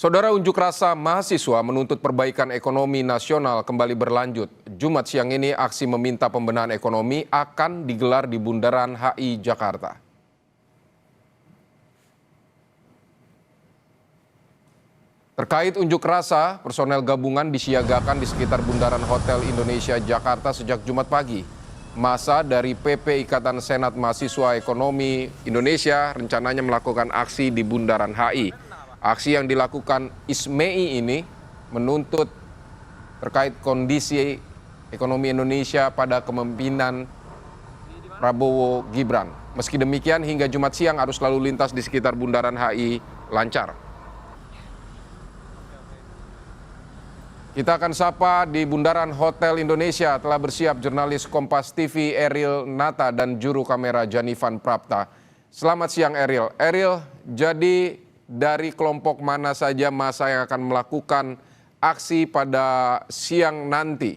Saudara, unjuk rasa mahasiswa menuntut perbaikan ekonomi nasional kembali berlanjut. Jumat siang ini aksi meminta pembenahan ekonomi akan digelar di Bundaran HI Jakarta. Terkait unjuk rasa, personel gabungan disiagakan di sekitar Bundaran Hotel Indonesia Jakarta sejak Jumat pagi. Massa dari PP Ikatan Senat Mahasiswa Ekonomi Indonesia rencananya melakukan aksi di Bundaran HI. Aksi yang dilakukan ISMEI ini menuntut terkait kondisi ekonomi Indonesia pada kepemimpinan Prabowo Gibran. Meski demikian, hingga Jumat siang arus lalu lintas di sekitar Bundaran HI lancar. Kita akan sapa di Bundaran Hotel Indonesia telah bersiap jurnalis Kompas TV Eril Nata dan juru kamera Janifan Prapta. Selamat siang Eril. Eril, jadi dari kelompok mana saja massa yang akan melakukan aksi pada siang nanti?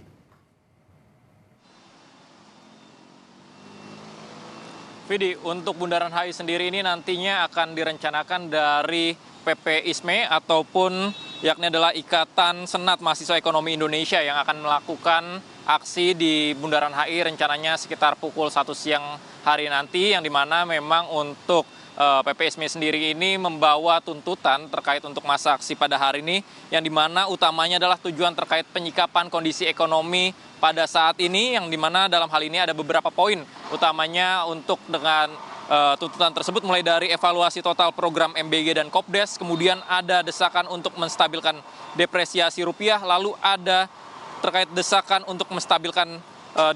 Vidi, untuk Bundaran HI sendiri ini nantinya akan direncanakan dari PP ISME ataupun yakni adalah Ikatan Senat Mahasiswa Ekonomi Indonesia yang akan melakukan aksi di Bundaran HI rencananya sekitar pukul 1 siang hari nanti, yang dimana memang untuk PP ISME sendiri ini membawa tuntutan terkait untuk masa aksi pada hari ini, yang dimana utamanya adalah tujuan terkait penyikapan kondisi ekonomi pada saat ini, yang dimana dalam hal ini ada beberapa poin utamanya untuk dengan tuntutan tersebut, mulai dari evaluasi total program MBG dan Kopdes, kemudian ada desakan untuk menstabilkan depresiasi rupiah, lalu ada terkait desakan untuk menstabilkan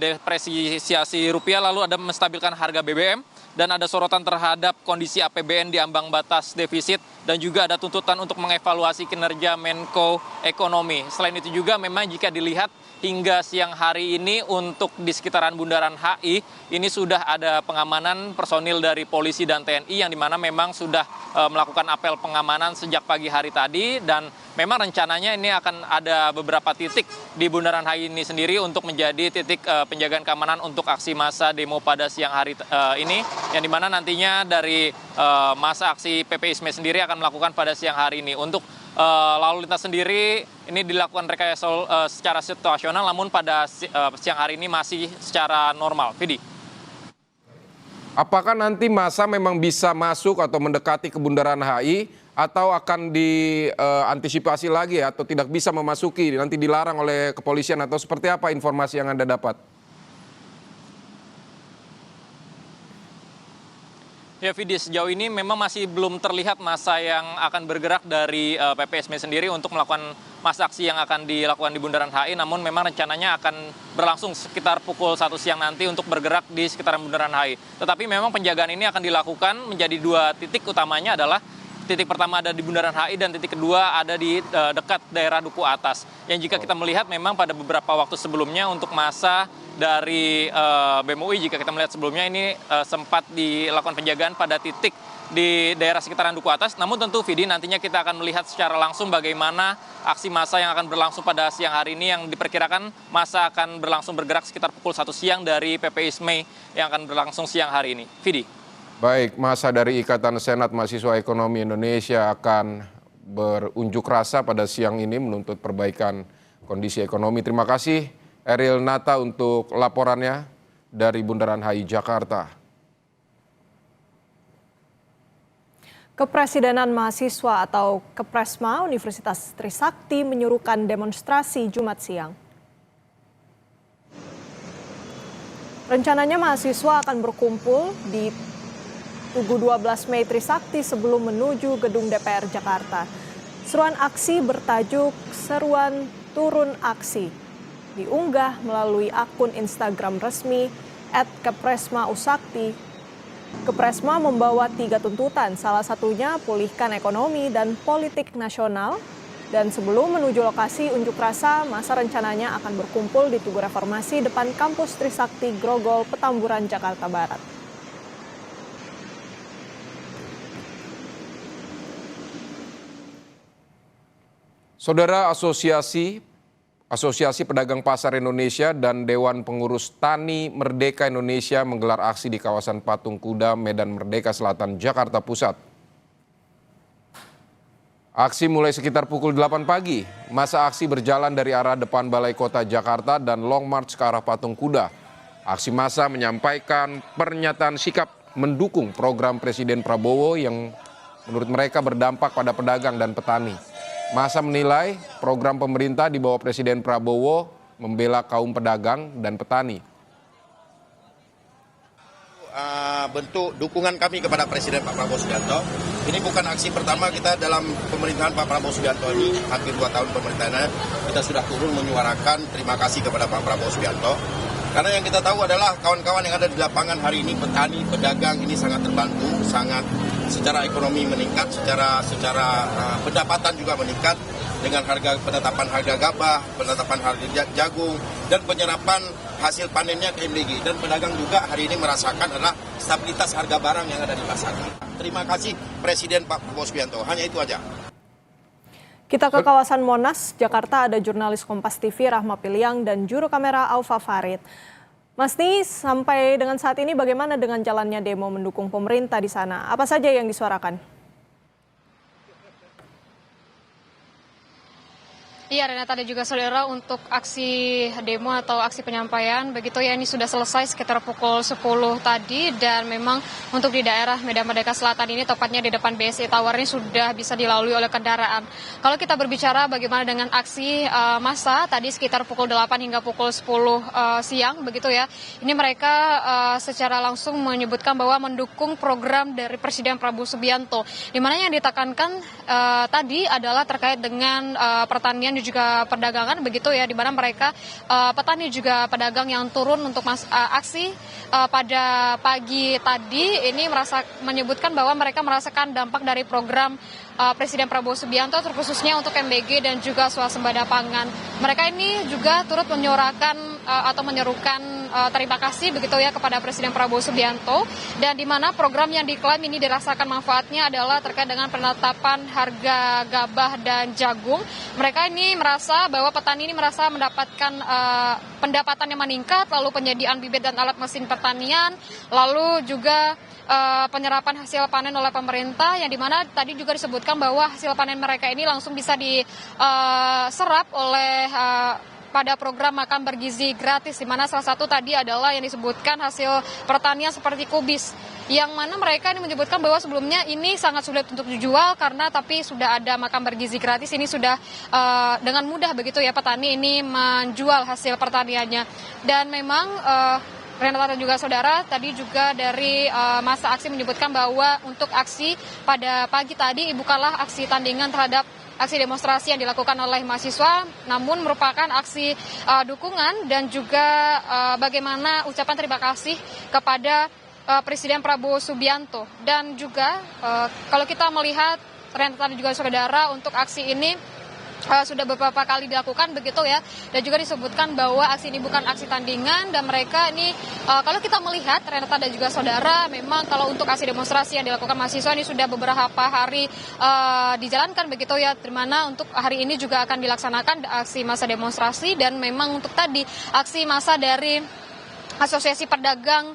depresiasi rupiah, lalu ada menstabilkan harga BBM, dan ada sorotan terhadap kondisi APBN di ambang batas defisit, dan juga ada tuntutan untuk mengevaluasi kinerja Menko Ekonomi. Selain itu juga memang jika dilihat hingga siang hari ini untuk di sekitaran Bundaran HI ini sudah ada pengamanan personil dari polisi dan TNI, yang dimana memang sudah melakukan apel pengamanan sejak pagi hari tadi, dan memang rencananya ini akan ada beberapa titik di Bundaran HI ini sendiri untuk menjadi titik penjagaan keamanan untuk aksi massa demo pada siang hari ini, yang dimana nantinya dari masa aksi PP ISME sendiri akan melakukan pada siang hari ini. Untuk lalu lintas sendiri ini dilakukan rekayasa secara situasional, namun pada siang hari ini masih secara normal. Vidi. Apakah nanti massa memang bisa masuk atau mendekati ke Bundaran HI, atau akan diantisipasi lagi atau tidak bisa memasuki, nanti dilarang oleh kepolisian, atau seperti apa informasi yang Anda dapat? Ya Vidi, sejauh ini memang masih belum terlihat massa yang akan bergerak dari PP ISME sendiri untuk melakukan masa aksi yang akan dilakukan di Bundaran HI, namun memang rencananya akan berlangsung sekitar pukul 1 siang nanti untuk bergerak di sekitaran Bundaran HI. Tetapi memang penjagaan ini akan dilakukan menjadi 2 titik utamanya, adalah titik pertama ada di Bundaran HI dan titik kedua ada di dekat daerah Duku Atas. Yang jika kita melihat memang pada beberapa waktu sebelumnya untuk massa dari BEM UI, jika kita melihat sebelumnya ini sempat dilakukan penjagaan pada titik di daerah sekitaran Duku Atas. Namun tentu Vidi, nantinya kita akan melihat secara langsung bagaimana aksi massa yang akan berlangsung pada siang hari ini, yang diperkirakan massa akan berlangsung bergerak sekitar pukul 1 siang dari PP ISME yang akan berlangsung siang hari ini. Vidi. Baik, massa dari Ikatan Senat Mahasiswa Ekonomi Indonesia akan berunjuk rasa pada siang ini menuntut perbaikan kondisi ekonomi. Terima kasih Eril Nata untuk laporannya dari Bundaran HI Jakarta. Kepresidenan Mahasiswa atau Kepresma Universitas Trisakti menyuruhkan demonstrasi Jumat siang. Rencananya mahasiswa akan berkumpul di Tugu 12 Mei Trisakti sebelum menuju gedung DPR Jakarta. Seruan aksi bertajuk Seruan Turun Aksi diunggah melalui akun Instagram resmi @kepresma_usakti. Kepresma membawa 3 tuntutan, salah satunya pulihkan ekonomi dan politik nasional. Dan sebelum menuju lokasi unjuk rasa, massa rencananya akan berkumpul di Tugu Reformasi depan kampus Trisakti Grogol, Petamburan, Jakarta Barat. Saudara, Asosiasi Pedagang Pasar Indonesia dan Dewan Pengurus Tani Merdeka Indonesia menggelar aksi di kawasan Patung Kuda, Medan Merdeka Selatan, Jakarta Pusat. Aksi mulai sekitar pukul 8 pagi. Masa aksi berjalan dari arah depan Balai Kota Jakarta dan Long March ke arah Patung Kuda. Aksi massa menyampaikan pernyataan sikap mendukung program Presiden Prabowo yang menurut mereka berdampak pada pedagang dan petani. Massa menilai program pemerintah di bawah Presiden Prabowo membela kaum pedagang dan petani. Bentuk dukungan kami kepada Presiden Pak Prabowo Subianto. Ini bukan aksi pertama kita dalam pemerintahan Pak Prabowo Subianto ini. Hampir 2 tahun pemerintahannya kita sudah turun menyuarakan terima kasih kepada Pak Prabowo Subianto. Karena yang kita tahu adalah kawan-kawan yang ada di lapangan hari ini, petani, pedagang ini sangat terbantu, sangat secara ekonomi meningkat, secara pendapatan juga meningkat dengan penetapan harga gabah, penetapan harga jagung, dan penyerapan hasil panennya ke MDG. Dan pedagang juga hari ini merasakan adalah stabilitas harga barang yang ada di pasaran. Terima kasih Presiden Pak Prabowo Subianto, hanya itu aja. Kita ke kawasan Monas, Jakarta, ada jurnalis Kompas TV Rahma Piliang dan juru kamera Aufa Farid. Mas Ni, sampai dengan saat ini bagaimana dengan jalannya demo mendukung pemerintah di sana? Apa saja yang disuarakan? Iya, Renata dan juga saudara, untuk aksi demo atau aksi penyampaian begitu ya, ini sudah selesai sekitar pukul 10 tadi, dan memang untuk di daerah Medan Merdeka Selatan ini, tepatnya di depan BSI Tower ini sudah bisa dilalui oleh kendaraan. Kalau kita berbicara bagaimana dengan aksi massa tadi sekitar pukul 8 hingga pukul 10 siang begitu ya, ini mereka secara langsung menyebutkan bahwa mendukung program dari Presiden Prabowo Subianto, di mana yang ditekankan tadi adalah terkait dengan pertanian juga perdagangan begitu ya, di mana mereka petani juga pedagang yang turun untuk aksi pada pagi tadi ini menyebutkan bahwa mereka merasakan dampak dari program Presiden Prabowo Subianto, terkhususnya untuk MBG dan juga swasembada pangan. Mereka ini juga turut menyuarakan atau menyerukan terima kasih begitu ya kepada Presiden Prabowo Subianto, dan di mana program yang diklaim ini dirasakan manfaatnya adalah terkait dengan penetapan harga gabah dan jagung. Mereka ini merasa bahwa petani ini merasa mendapatkan pendapatan yang meningkat, lalu penyediaan bibit dan alat mesin pertanian, lalu juga penyerapan hasil panen oleh pemerintah, yang dimana tadi juga disebutkan bahwa hasil panen mereka ini langsung bisa diserap oleh pada program makan bergizi gratis, di mana salah satu tadi adalah yang disebutkan hasil pertanian seperti kubis, yang mana mereka ini menyebutkan bahwa sebelumnya ini sangat sulit untuk dijual karena tapi sudah ada makan bergizi gratis, ini sudah dengan mudah begitu ya petani ini menjual hasil pertaniannya. Dan memang Renata dan juga saudara, tadi juga dari masa aksi menyebutkan bahwa untuk aksi pada pagi tadi bukanlah aksi tandingan terhadap aksi demonstrasi yang dilakukan oleh mahasiswa, namun merupakan aksi dukungan dan juga bagaimana ucapan terima kasih kepada Presiden Prabowo Subianto. Dan juga kalau kita melihat Renata dan juga saudara, untuk aksi ini sudah beberapa kali dilakukan begitu ya, dan juga disebutkan bahwa aksi ini bukan aksi tandingan, dan mereka ini kalau kita melihat Renata dan juga saudara, memang kalau untuk aksi demonstrasi yang dilakukan mahasiswa ini sudah beberapa hari dijalankan begitu ya, di mana untuk hari ini juga akan dilaksanakan aksi massa demonstrasi. Dan memang untuk tadi aksi massa dari Asosiasi Pedagang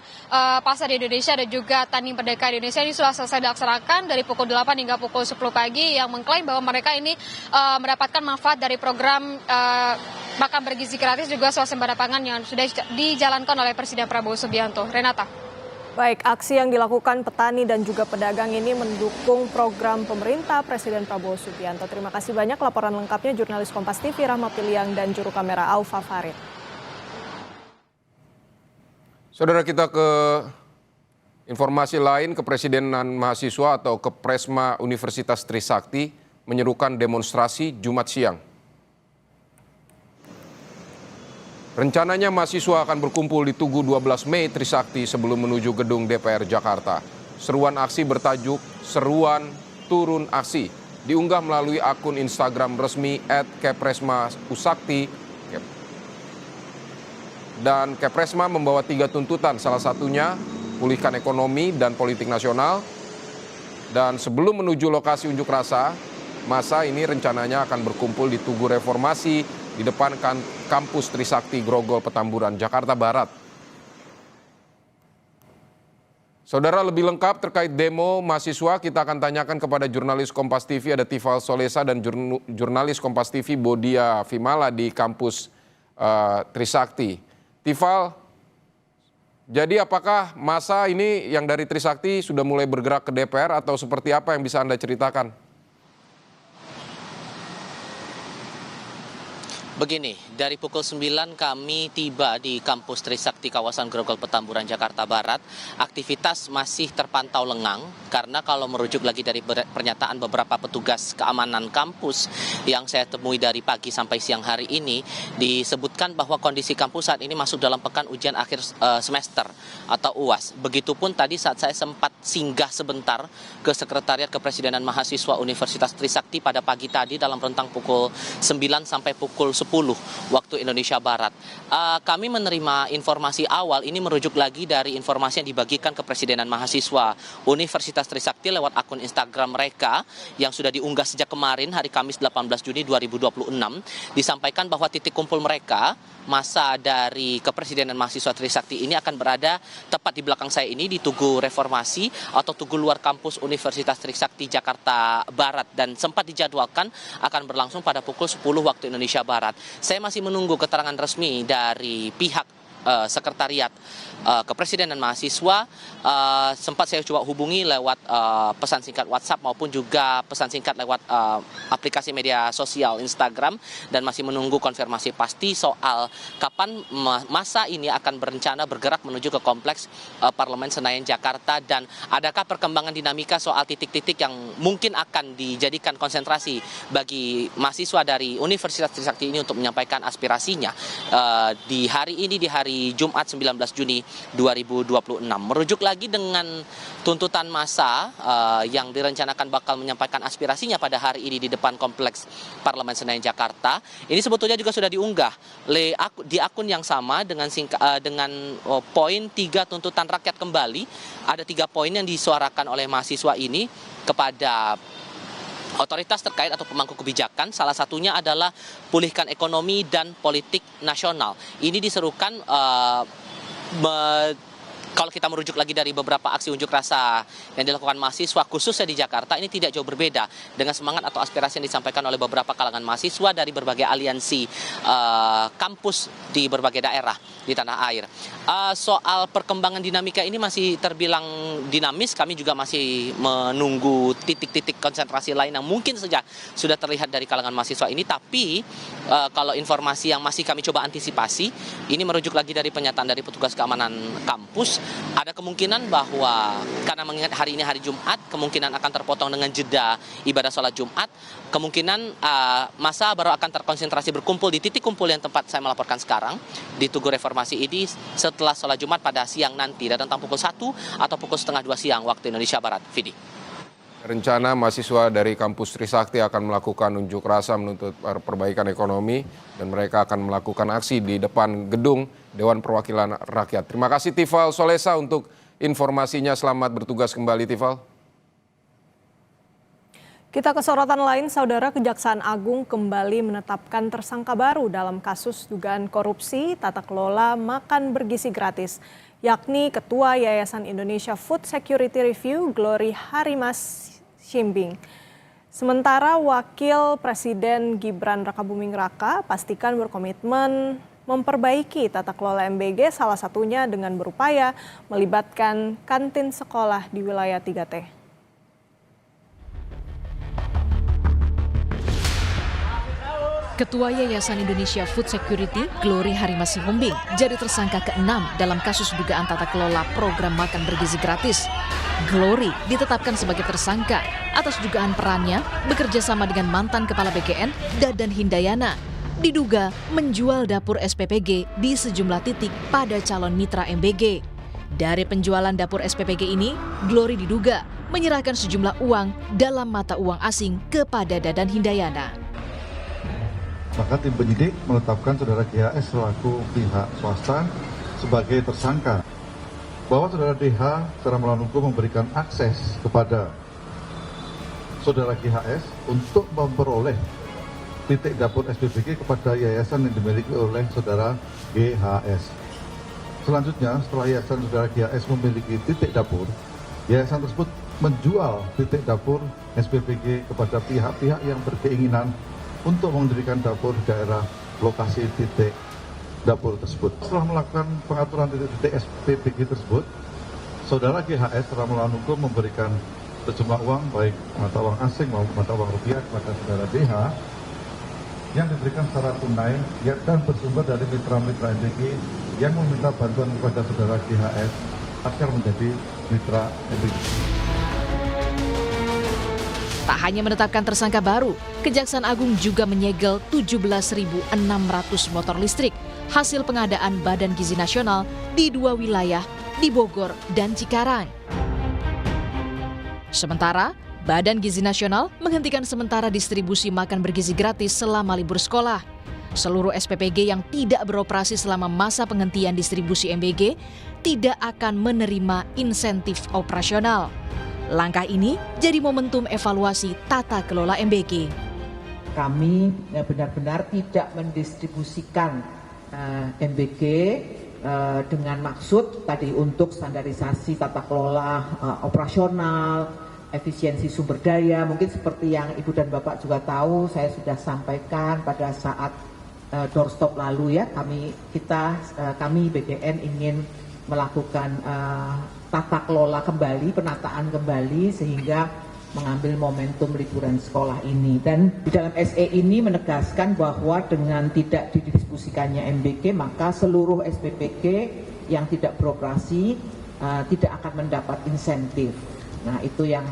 Pasar di Indonesia dan juga Tani Merdeka Indonesia ini sudah selesai dilaksanakan dari pukul 8 hingga pukul 10 pagi, yang mengklaim bahwa mereka ini mendapatkan manfaat dari program makan bergizi gratis juga swasembada pangan yang sudah dijalankan oleh Presiden Prabowo Subianto. Renata. Baik, aksi yang dilakukan petani dan juga pedagang ini mendukung program pemerintah Presiden Prabowo Subianto. Terima kasih banyak laporan lengkapnya jurnalis Kompas TV Rahma Piliang dan juru kamera Aufa Farid. Saudara, kita ke informasi lain. Kepresidenan Mahasiswa atau Kepresma Universitas Trisakti menyerukan demonstrasi Jumat siang. Rencananya mahasiswa akan berkumpul di Tugu 12 Mei Trisakti sebelum menuju gedung DPR Jakarta. Seruan aksi bertajuk Seruan Turun Aksi diunggah melalui akun Instagram resmi @kepresma_usakti. Dan Kepresma membawa 3 tuntutan, salah satunya pulihkan ekonomi dan politik nasional. Dan sebelum menuju lokasi unjuk rasa, massa ini rencananya akan berkumpul di Tugu Reformasi di depan kampus Trisakti Grogol Petamburan, Jakarta Barat. Saudara, lebih lengkap terkait demo mahasiswa kita akan tanyakan kepada jurnalis Kompas TV ada Tifal Solesa dan jurnalis Kompas TV Bodia Vimala di kampus Trisakti. Tifal, jadi apakah masa ini yang dari Trisakti sudah mulai bergerak ke DPR atau seperti apa yang bisa Anda ceritakan? Begini, dari pukul 9 kami tiba di kampus Trisakti kawasan Grogol Petamburan, Jakarta Barat. Aktivitas masih terpantau lengang karena kalau merujuk lagi dari pernyataan beberapa petugas keamanan kampus yang saya temui dari pagi sampai siang hari ini, disebutkan bahwa kondisi kampus saat ini masuk dalam pekan ujian akhir semester atau UAS. Begitupun tadi saat saya sempat singgah sebentar ke Sekretariat Kepresidenan Mahasiswa Universitas Trisakti pada pagi tadi dalam rentang pukul 9 sampai pukul 10 waktu Indonesia Barat. Kami menerima informasi awal ini merujuk lagi dari informasi yang dibagikan Kepresidenan Mahasiswa Universitas Trisakti lewat akun Instagram mereka yang sudah diunggah sejak kemarin hari Kamis 18 Juni 2026. Disampaikan bahwa titik kumpul mereka masa dari Kepresidenan Mahasiswa Trisakti ini akan berada tepat di belakang saya ini di Tugu Reformasi atau Tugu luar kampus Universitas Trisakti Jakarta Barat, dan sempat dijadwalkan akan berlangsung pada pukul 10 waktu Indonesia Barat. Saya masih menunggu keterangan resmi dari pihak Sekretariat Kepresidenan Mahasiswa. Sempat saya coba hubungi lewat pesan singkat WhatsApp maupun juga pesan singkat lewat aplikasi media sosial Instagram, dan masih menunggu konfirmasi pasti soal kapan masa ini akan berencana bergerak menuju ke kompleks Parlemen Senayan Jakarta, dan adakah perkembangan dinamika soal titik-titik yang mungkin akan dijadikan konsentrasi bagi mahasiswa dari Universitas Trisakti ini untuk menyampaikan aspirasinya di hari ini, di hari Jumat 19 Juni 2026. Merujuk lagi dengan tuntutan massa yang direncanakan bakal menyampaikan aspirasinya pada hari ini di depan kompleks Parlemen Senayan Jakarta. Ini sebetulnya juga sudah diunggah di akun yang sama dengan poin 3 tuntutan rakyat kembali. Ada 3 poin yang disuarakan oleh mahasiswa ini kepada otoritas terkait atau pemangku kebijakan. Salah satunya adalah pulihkan ekonomi dan politik nasional. Ini diserukan kalau kita merujuk lagi dari beberapa aksi unjuk rasa yang dilakukan mahasiswa khususnya di Jakarta, ini tidak jauh berbeda dengan semangat atau aspirasi yang disampaikan oleh beberapa kalangan mahasiswa dari berbagai aliansi kampus di berbagai daerah di tanah air. Soal perkembangan dinamika ini masih terbilang dinamis. Kami juga masih menunggu titik-titik konsentrasi lain yang mungkin saja sudah terlihat dari kalangan mahasiswa ini. Tapi kalau informasi yang masih kami coba antisipasi, ini merujuk lagi dari pernyataan dari petugas keamanan kampus. Ada kemungkinan bahwa karena mengingat hari ini hari Jumat, kemungkinan akan terpotong dengan jeda ibadah sholat Jumat. Kemungkinan masa baru akan terkonsentrasi berkumpul di titik kumpul yang tempat saya melaporkan sekarang di Tugu Reformasi ini setelah sholat Jumat pada siang nanti, dan tentang pukul 1 atau pukul setengah 2 siang waktu Indonesia Barat. Vidi. Rencana mahasiswa dari kampus Trisakti akan melakukan unjuk rasa menuntut perbaikan ekonomi, dan mereka akan melakukan aksi di depan gedung Dewan Perwakilan Rakyat. Terima kasih Tifal Solesa untuk informasinya. Selamat bertugas kembali, Tifal. Kita ke sorotan lain, Saudara. Kejaksaan Agung kembali menetapkan tersangka baru dalam kasus dugaan korupsi tata kelola makan bergizi gratis, yakni Ketua Yayasan Indonesia Food Security Review Glory Harimas Shimbing. Sementara Wakil Presiden Gibran Rakabuming Raka pastikan berkomitmen memperbaiki tata kelola MBG, salah satunya dengan berupaya melibatkan kantin sekolah di wilayah 3T. Ketua Yayasan Indonesia Food Security, Glory Harimas Shimbing, jadi tersangka ke-6 dalam kasus dugaan tata kelola program makan bergizi gratis. Glory ditetapkan sebagai tersangka atas dugaan perannya bekerja sama dengan mantan Kepala BKN, Dadan Hindayana, diduga menjual dapur SPPG di sejumlah titik pada calon mitra MBG. Dari penjualan dapur SPPG ini, Glory diduga menyerahkan sejumlah uang dalam mata uang asing kepada Dadan Hindayana. Maka tim penyidik menetapkan saudara GHS selaku pihak swasta sebagai tersangka, bahwa saudara DH secara melawan hukum memberikan akses kepada saudara GHS untuk memperoleh titik dapur SPBG kepada yayasan yang dimiliki oleh saudara GHS. Selanjutnya, setelah Yayasan Saudara GHS memiliki titik dapur, yayasan tersebut menjual titik dapur SPPG kepada pihak-pihak yang berkeinginan untuk mendirikan dapur di daerah lokasi titik dapur tersebut. Setelah melakukan pengaturan titik-titik SPPG tersebut, Saudara GHS secara melawan hukum memberikan sejumlah uang, baik mata uang asing maupun mata uang rupiah kepada Saudara DH, yang diberikan secara tunai dan bersumber dari mitra-mitra MBG yang meminta bantuan kepada Saudara GHS agar menjadi mitra MBG. Tak hanya menetapkan tersangka baru, Kejaksaan Agung juga menyegel 17.600 motor listrik hasil pengadaan Badan Gizi Nasional di 2 wilayah, di Bogor dan Cikarang. Sementara, Badan Gizi Nasional menghentikan sementara distribusi makan bergizi gratis selama libur sekolah. Seluruh SPPG yang tidak beroperasi selama masa penghentian distribusi MBG tidak akan menerima insentif operasional. Langkah ini jadi momentum evaluasi tata kelola MBG. Kami benar-benar tidak mendistribusikan MBG dengan maksud tadi untuk standarisasi tata kelola operasional, efisiensi sumber daya. Mungkin seperti yang Ibu dan Bapak juga tahu, saya sudah sampaikan pada saat doorstop lalu ya, kami BGN ingin melakukan tata kelola kembali, penataan kembali sehingga mengambil momentum liburan sekolah ini. Dan di dalam SE ini menegaskan bahwa dengan tidak didistribusikannya MBG, maka seluruh SPPG yang tidak beroperasi tidak akan mendapat insentif. Nah, itu yang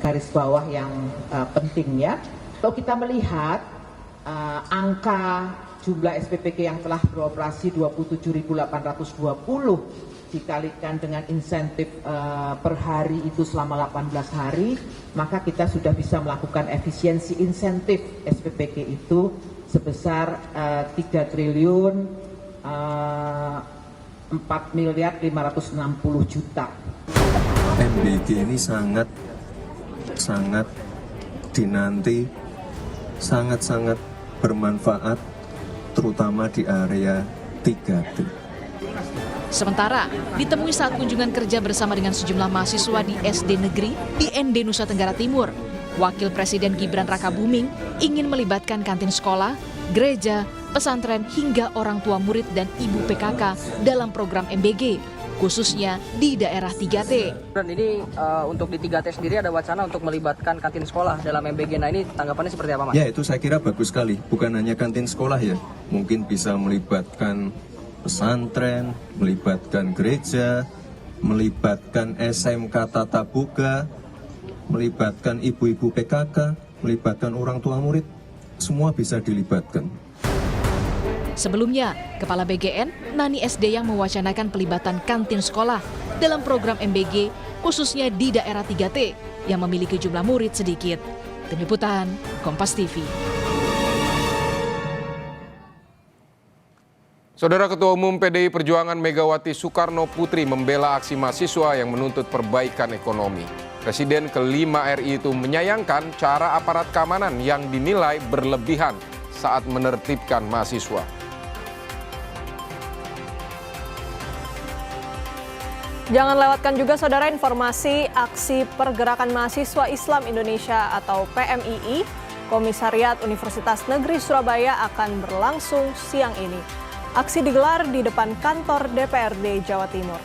garis bawah yang penting ya. Kalau kita melihat angka jumlah SPPG yang telah beroperasi 27.820 dikalikan dengan insentif per hari itu selama 18 hari, maka kita sudah bisa melakukan efisiensi insentif SPPG itu sebesar 3 triliun 4.560 juta. MBG ini sangat dinanti, sangat bermanfaat, terutama di area 3T. Sementara, ditemui saat kunjungan kerja bersama dengan sejumlah mahasiswa di SD negeri di ND Nusa Tenggara Timur, Wakil Presiden Gibran Rakabuming ingin melibatkan kantin sekolah, gereja, pesantren hingga orang tua murid dan ibu PKK dalam program MBG, khususnya di daerah 3T. Dan ini untuk di 3T sendiri ada wacana untuk melibatkan kantin sekolah dalam MBG. Nah, ini tanggapannya seperti apa, Mas? Ya, itu saya kira bagus sekali. Bukan hanya kantin sekolah ya, mungkin bisa melibatkan pesantren, melibatkan gereja, melibatkan SMK Tata Boga, melibatkan ibu-ibu PKK, melibatkan orang tua murid, semua bisa dilibatkan. Sebelumnya, Kepala BGN, Nani SD yang mewacanakan pelibatan kantin sekolah dalam program MBG, khususnya di daerah 3T yang memiliki jumlah murid sedikit. Tim Liputan, Kompas TV. Saudara Ketua Umum PDI Perjuangan Megawati Soekarno Putri membela aksi mahasiswa yang menuntut perbaikan ekonomi. Presiden ke-5 RI itu menyayangkan cara aparat keamanan yang dinilai berlebihan saat menertibkan mahasiswa. Jangan lewatkan juga saudara informasi aksi Pergerakan Mahasiswa Islam Indonesia atau PMII, Komisariat Universitas Negeri Surabaya akan berlangsung siang ini. Aksi digelar di depan kantor DPRD Jawa Timur.